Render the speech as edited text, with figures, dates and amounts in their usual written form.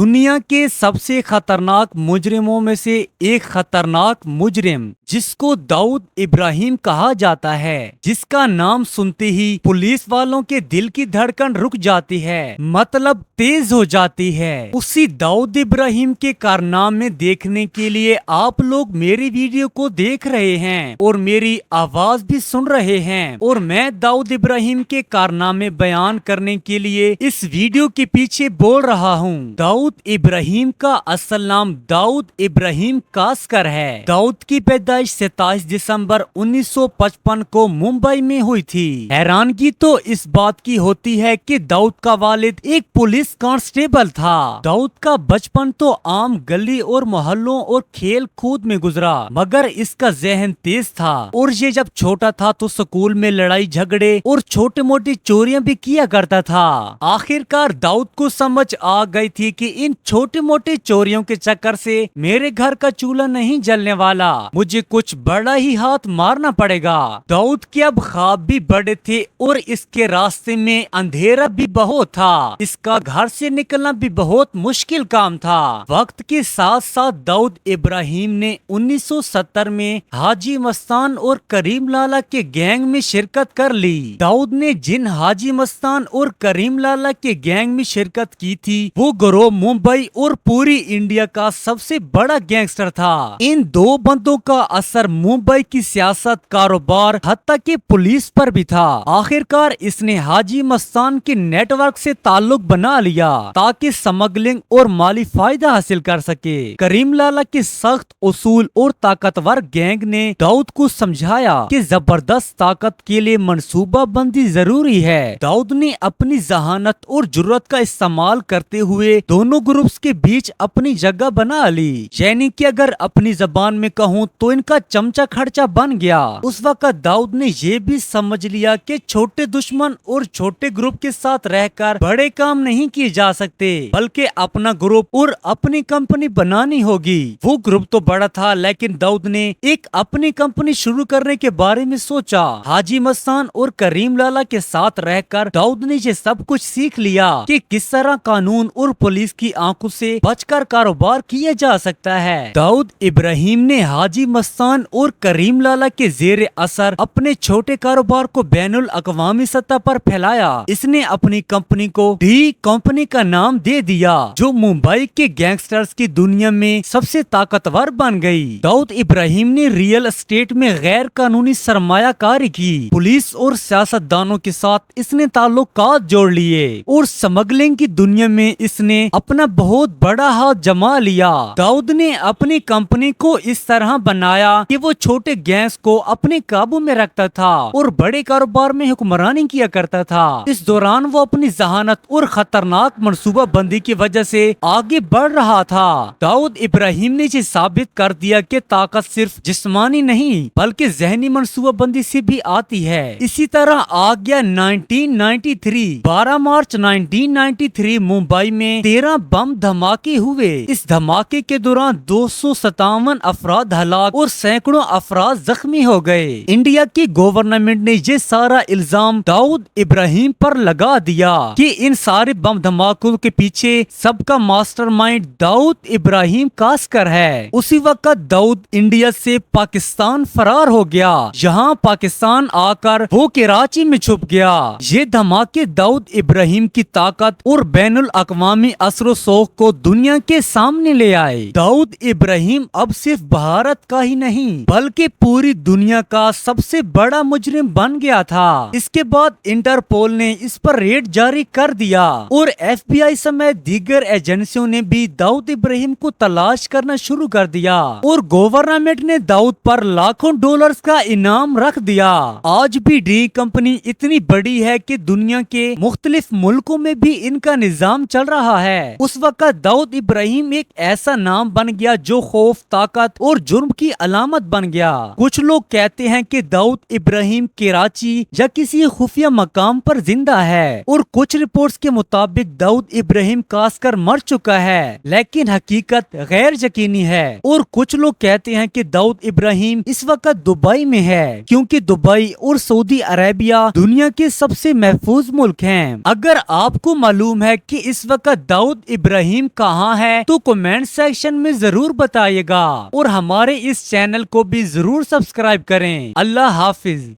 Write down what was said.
दुनिया के सबसे खतरनाक मुजरिमों में से एक खतरनाक मुजरिम जिसको दाऊद इब्राहिम कहा जाता है, जिसका नाम सुनते ही पुलिस वालों के दिल की धड़कन रुक जाती है, मतलब तेज हो जाती है। उसी दाऊद इब्राहिम के कारनामे देखने के लिए आप लोग मेरी वीडियो को देख रहे हैं और मेरी आवाज भी सुन रहे हैं, और मैं दाऊद इब्राहिम के कारनामे बयान करने के लिए इस वीडियो के पीछे बोल रहा हूँ। दाऊद इब्राहिम का असल नाम दाऊद इब्राहिम कासकर है। दाऊद की पैदाइश 27 दिसंबर 1955 को मुंबई में हुई थी। हैरानगी तो इस बात की होती है कि दाऊद का वालिद एक पुलिस कांस्टेबल था। दाऊद का बचपन तो आम गली और मोहल्लों और खेल कूद में गुजरा, मगर इसका जहन तेज था और ये जब छोटा था तो स्कूल में लड़ाई झगड़े और छोटी मोटी चोरियां भी किया करता था। आखिरकार दाऊद को समझ आ गई थी कि इन छोटे मोटे चोरियों के चक्कर से मेरे घर का चूल्हा नहीं जलने वाला, मुझे कुछ बड़ा ही हाथ मारना पड़ेगा। दाऊद के अब ख्वाब भी बड़े थे और इसके रास्ते में अंधेरा भी बहुत था। इसका घर से निकलना भी बहुत मुश्किल काम था। वक्त के साथ साथ दाऊद इब्राहिम ने 1970 में हाजी मस्तान और करीम लाला के गैंग में शिरकत कर ली। दाऊद ने जिन हाजी मस्तान और करीम लाला के गैंग में शिरकत की थी वो गिरोह मुंबई और पूरी इंडिया का सबसे बड़ा गैंगस्टर था। इन दो बंदों का असर मुंबई की सियासत, कारोबार, हत्ता कि पुलिस पर भी था। आखिरकार इसने हाजी मस्तान के नेटवर्क से ताल्लुक बना लिया ताकि स्मगलिंग और माली फायदा हासिल कर सके। करीम लाला के सख्त उसूल और ताकतवर गैंग ने दाऊद को समझाया कि जबरदस्त ताकत के लिए मंसूबा बंदी जरूरी है। दाऊद ने अपनी जहानत और जुर्रत का इस्तेमाल करते हुए दोनों ग्रुप्स के बीच अपनी जगह बना ली, यानी कि अगर अपनी जबान में कहूँ तो इनका चमचा खर्चा बन गया। उस वक्त दाऊद ने ये भी समझ लिया कि छोटे दुश्मन और छोटे ग्रुप के साथ रहकर बड़े काम नहीं किए जा सकते, बल्कि अपना ग्रुप और अपनी कंपनी बनानी होगी। वो ग्रुप तो बड़ा था, लेकिन दाऊद ने एक अपनी कंपनी शुरू करने के बारे में सोचा। हाजी मस्तान और करीम लाला के साथ रहकर दाऊद ने ये सब कुछ सीख लिया कि किस तरह कानून और पुलिस की आंखों से बचकर कारोबार किया जा सकता है। दाऊद इब्राहिम ने हाजी मस्तान और करीम लाला के जेर असर अपने छोटे कारोबार को बैनुल अक़वामी सतह पर फैलाया। इसने अपनी कंपनी को डी कंपनी का नाम दे दिया, जो मुंबई के गैंगस्टर्स की दुनिया में सबसे ताकतवर बन गई। दाऊद इब्राहिम ने रियल एस्टेट में गैर कानूनी सरमायाकारी की। पुलिस और सियासतदानों के साथ इसने ताल्लुकात जोड़ लिए और स्मगलिंग की दुनिया में इसने अपना बहुत बड़ा हाथ जमा लिया। दाऊद ने अपनी कंपनी को इस तरह बनाया कि वो छोटे गैंग्स को अपने काबू में रखता था और बड़े कारोबार में हुक्मरानी किया करता था। इस दौरान वो अपनी जहानत और खतरनाक मंसूबा बंदी की वजह से आगे बढ़ रहा था। दाऊद इब्राहिम ने ये साबित कर दिया कि ताकत सिर्फ जिस्मानी नहीं बल्कि जहनी मंसूबा बंदी से भी आती है। इसी तरह आ गया 1993। 12 मार्च 1993 मुंबई में 13 बम धमाके हुए। इस धमाके के दौरान 257 अफराद हलाक और सैकड़ों अफराद जख्मी हो गए। इंडिया की गवर्नमेंट ने ये सारा इल्जाम दाऊद इब्राहिम पर लगा दिया कि इन सारे बम धमाकों के पीछे सबका मास्टरमाइंड दाऊद इब्राहिम कासकर है। उसी वक्त दाऊद इंडिया से पाकिस्तान फरार हो गया। यहाँ पाकिस्तान आकर वो कराची में छुप गया। ये धमाके दाऊद इब्राहिम की ताकत और बैनुल अक़वामी असर शौक को दुनिया के सामने ले आए। दाऊद इब्राहिम अब सिर्फ भारत का ही नहीं बल्कि पूरी दुनिया का सबसे बड़ा मुजरिम बन गया था। इसके बाद इंटरपोल ने इस पर रेड जारी कर दिया और FBI समेत दीगर एजेंसियों ने भी दाऊद इब्राहिम को तलाश करना शुरू कर दिया और गवर्नमेंट ने दाऊद पर लाखों डॉलर्स का इनाम रख दिया। आज भी डी कंपनी इतनी बड़ी है कि दुनिया के मुख्तलिफ मुल्कों में भी इनका निजाम चल रहा है। उस वक्त दाऊद इब्राहिम एक ऐसा नाम बन गया जो खौफ, ताकत और जुर्म की अलामत बन गया। कुछ लोग कहते हैं कि दाऊद इब्राहिम कराची या किसी खुफिया मकाम पर जिंदा है और कुछ रिपोर्ट्स के मुताबिक दाऊद इब्राहिम कासकर मर चुका है, लेकिन हकीकत गैर यकीनी है। और कुछ लोग कहते हैं कि दाऊद इब्राहिम इस वक्त दुबई में है, क्योंकि दुबई और सऊदी अरेबिया दुनिया के सबसे महफूज मुल्क हैं। अगर आपको मालूम है कि इस वक्त दाऊद ابراہیم کہاں ہے تو کمنٹ سیکشن میں ضرور بتائیے گا اور ہمارے اس چینل کو بھی ضرور سبسکرائب کریں۔ اللہ حافظ۔